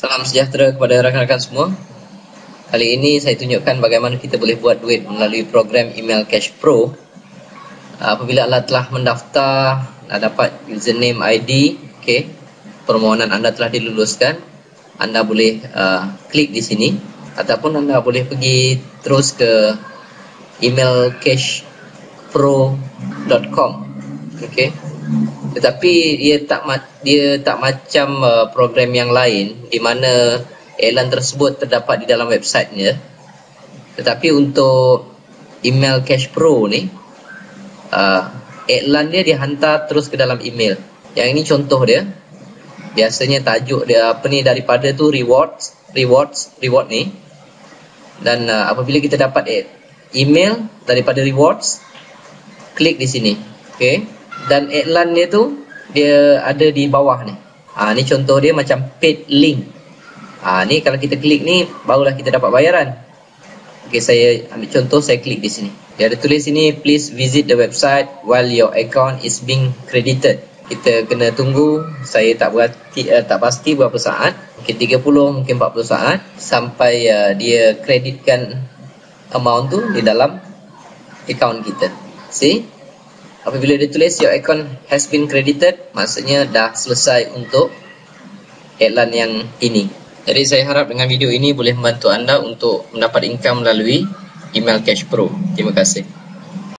Salam sejahtera kepada rakan-rakan semua. Kali ini saya tunjukkan bagaimana kita boleh buat duit melalui program Email Cash Pro. Apabila anda telah mendaftar, anda dapat username ID, permohonan anda telah diluluskan, anda boleh klik di sini ataupun anda boleh pergi terus ke emailcashpro.com. Tetapi dia tak macam program yang lain di mana iklan tersebut terdapat di dalam websitenya. Tetapi untuk Email Cash Pro ni, iklan dia dihantar terus ke dalam email. Yang ini contoh dia. Biasanya tajuk dia daripada tu reward ni. Dan apabila kita dapat email daripada rewards, klik di sini. Dan iklan dia tu dia ada di bawah ni. Ni contoh dia macam paid link. Ni kalau kita klik ni barulah kita dapat bayaran. Saya ambil contoh, saya klik di sini. Dia ada tulis sini, please visit the website while your account is being credited. Kita kena tunggu, saya tak pasti berapa saat, mungkin 30, mungkin 40 saat sampai dia kreditkan amount tu di dalam account kita. See? Apabila dia tulis your account has been credited, maksudnya dah selesai untuk iklan yang ini. Jadi saya harap dengan video ini boleh membantu anda untuk mendapat income melalui Email Cash Pro. Terima kasih.